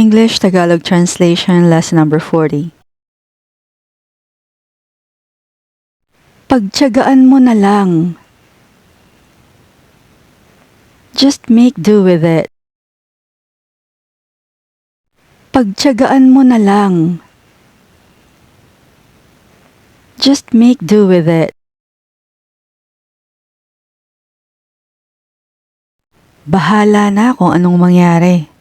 English Tagalog Translation Lesson number 40. Pagtiyagaan mo na lang. Just make do with it. Pagtiyagaan mo na lang. Just make do with it. Bahala na kung anong mangyari.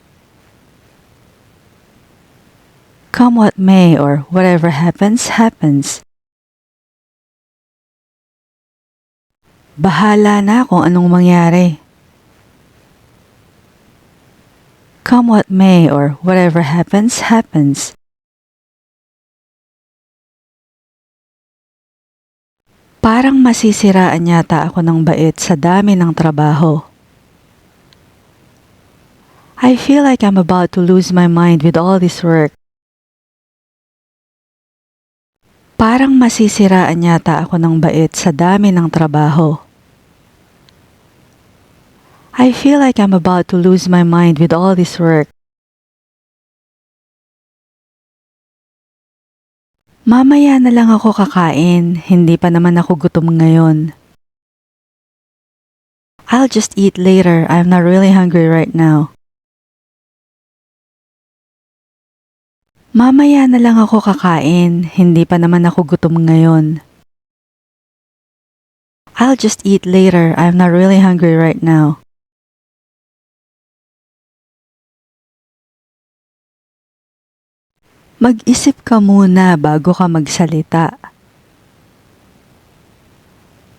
Come what may or whatever happens, happens. Bahala na kung anong mangyari. Come what may or whatever happens, happens. Parang masisiraan yata ako ng bait sa dami ng trabaho. I feel like I'm about to lose my mind with all this work. Parang masisiraan yata ako ng bait sa dami ng trabaho. I feel like I'm about to lose my mind with all this work. Mamaya na lang ako kakain, hindi pa naman ako gutom ngayon. I'll just eat later, I'm not really hungry right now. Mamaya na lang ako kakain, hindi pa naman ako gutom ngayon. I'll just eat later, I'm not really hungry right now. Mag-isip ka muna bago ka magsalita.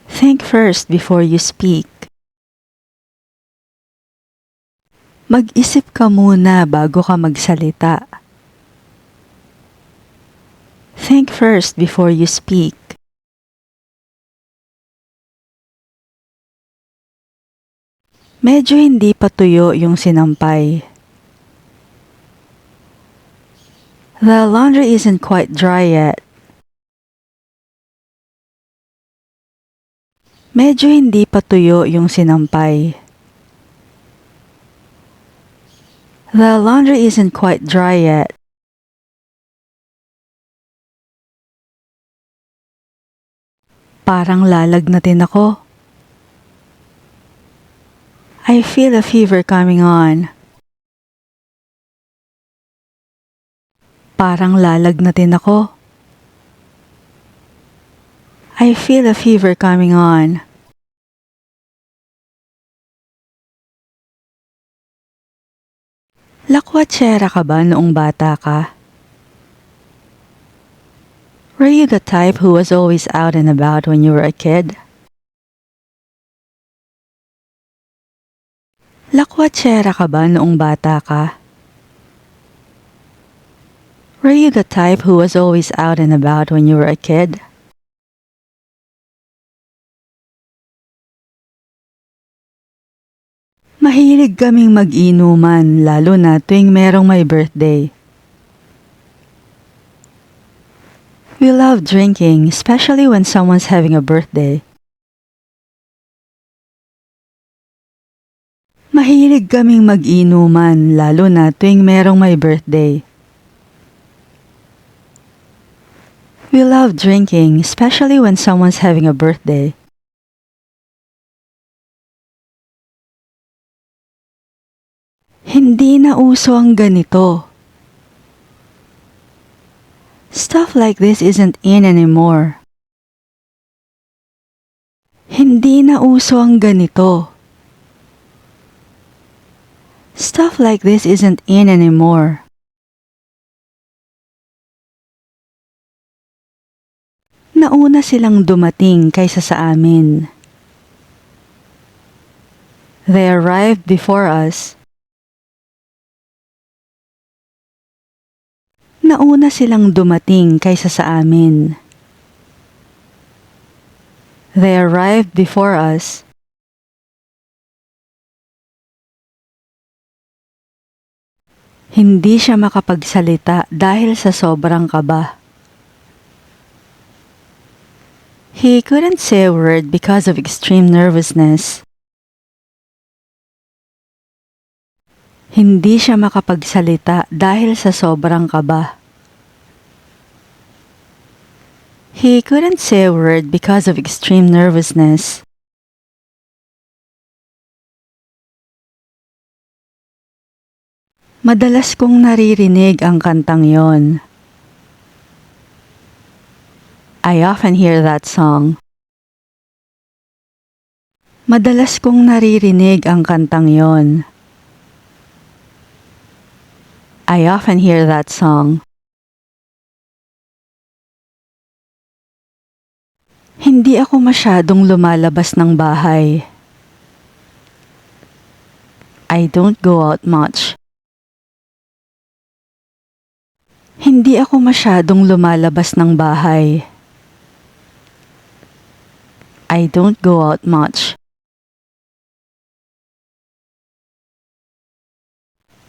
Think first before you speak. Mag-isip ka muna bago ka magsalita. Think first before you speak. Medyo hindi pa tuyo yung sinampay. The laundry isn't quite dry yet. Medyo hindi pa tuyo yung sinampay. The laundry isn't quite dry yet. Parang lalagnatin ako. I feel a fever coming on. Parang lalagnatin ako. I feel a fever coming on. Lakwatsera ka ba noong bata ka? Were you the type who was always out and about when you were a kid? Lakwatsera ka ba noong bata ka? Were you the type who was always out and about when you were a kid? Mahilig kaming mag-inuman lalo na tuwing merong may birthday. We love drinking, especially when someone's having a birthday. Mahilig kaming mag-inuman lalo na tuwing merong may birthday. We love drinking, especially when someone's having a birthday. Hindi na uso ang ganito. Stuff like this isn't in anymore. Hindi na uso ang ganito. Stuff like this isn't in anymore. Nauna silang dumating kaysa sa amin. They arrived before us. Nauna silang dumating kaysa sa amin. They arrived before us. Hindi siya makapagsalita dahil sa sobrang kaba. He couldn't say a word because of extreme nervousness. Hindi siya makapagsalita dahil sa sobrang kaba. He couldn't say a word because of extreme nervousness. Madalas kong naririnig ang kantang yon. I often hear that song. Madalas kong naririnig ang kantang yon. I often hear that song. Hindi ako masyadong lumalabas ng bahay. I don't go out much. Hindi ako masyadong lumalabas ng bahay. I don't go out much.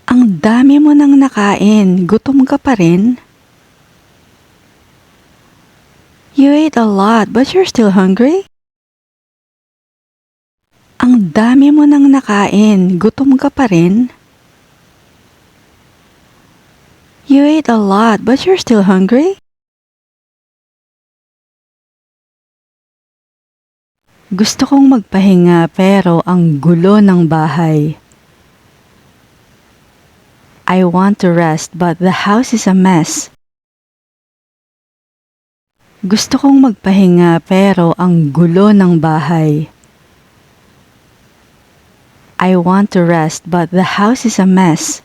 Ang dami mo nang nakain, gutom ka pa rin? You ate a lot, but you're still hungry? Ang dami mo nang nakain, gutom ka pa rin? You ate a lot, but you're still hungry? Gusto kong magpahinga pero ang gulo ng bahay. I want to rest but the house is a mess. Gusto kong magpahinga pero ang gulo ng bahay. I want to rest but the house is a mess.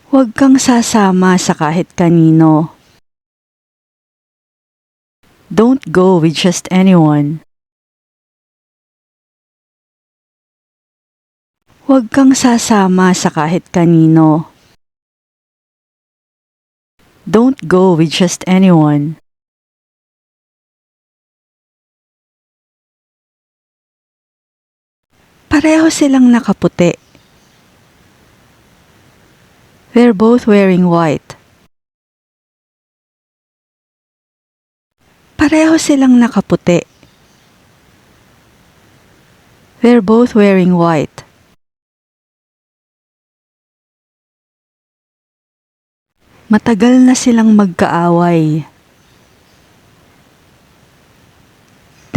Huwag kang sasama sa kahit kanino. Don't go with just anyone. Huwag kang sasama sa kahit kanino. Don't go with just anyone. Pareho silang nakaputi. They're both wearing white. Pareho silang nakaputi. They're both wearing white. Matagal na silang magkaaway.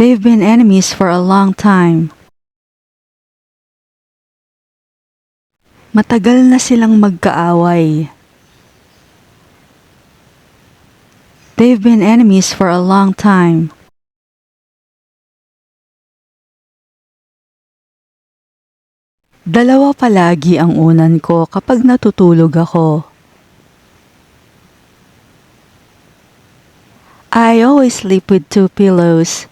They've been enemies for a long time. Matagal na silang magkaaway. They've been enemies for a long time. Dalawa palagi ang unan ko kapag natutulog ako. I always sleep with 2 pillows.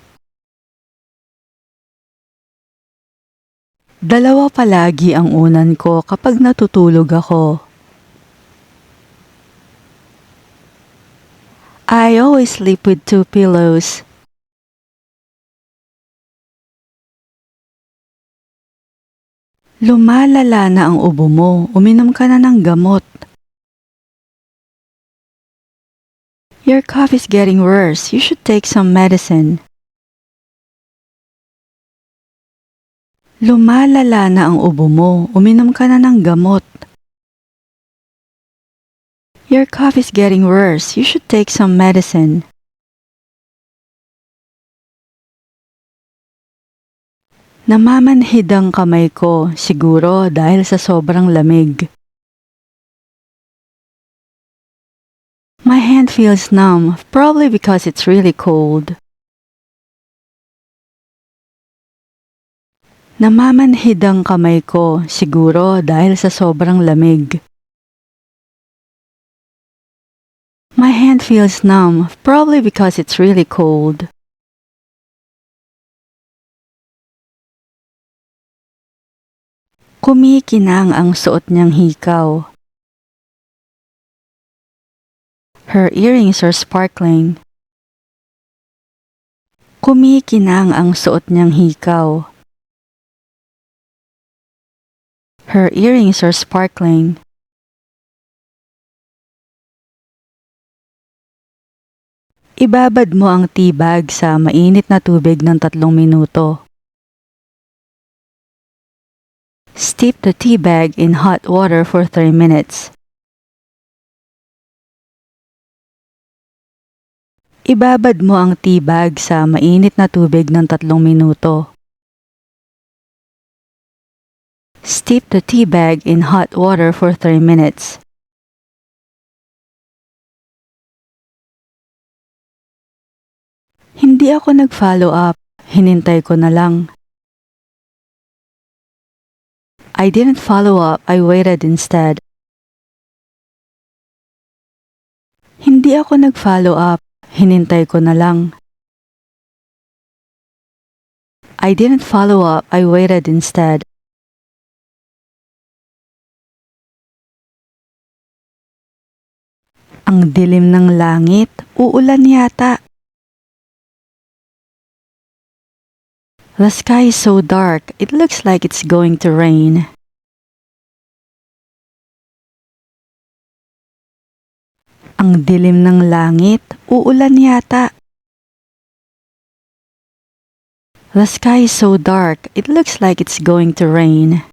Dalawa palagi ang unan ko kapag natutulog ako. I always sleep with 2 pillows. Lumalala na ang ubo mo, uminom ka na ng gamot. Your cough is getting worse, you should take some medicine. Lumalala na ang ubo mo, uminom ka na ng gamot. Your cough is getting worse, you should take some medicine. Namamanhid ang kamay ko, siguro dahil sa sobrang lamig. My hand feels numb, probably because it's really cold. Namamanhid ang kamay ko, siguro dahil sa sobrang lamig. My hand feels numb, probably because it's really cold. Kumikinang ang suot niyang hikaw. Her earrings are sparkling. Kumikinang ang suot niyang hikaw. Her earrings are sparkling. Ibabad mo ang tea bag sa mainit na tubig ng 3 minuto. Steep the tea bag in hot water for 3 minutes. Ibabad mo ang tea bag sa mainit na tubig ng 3 minuto. Steep the tea bag in hot water for 3 minutes. Hindi ako nag-follow up. Hinintay ko na lang. I didn't follow up. I waited instead. Hindi ako nag-follow up. Hinintay ko na lang. I didn't follow up. I waited instead. Ang dilim ng langit. Uulan yata. The sky is so dark. It looks like it's going to rain. Ang dilim ng langit. Uulan yata. The sky is so dark. It looks like it's going to rain.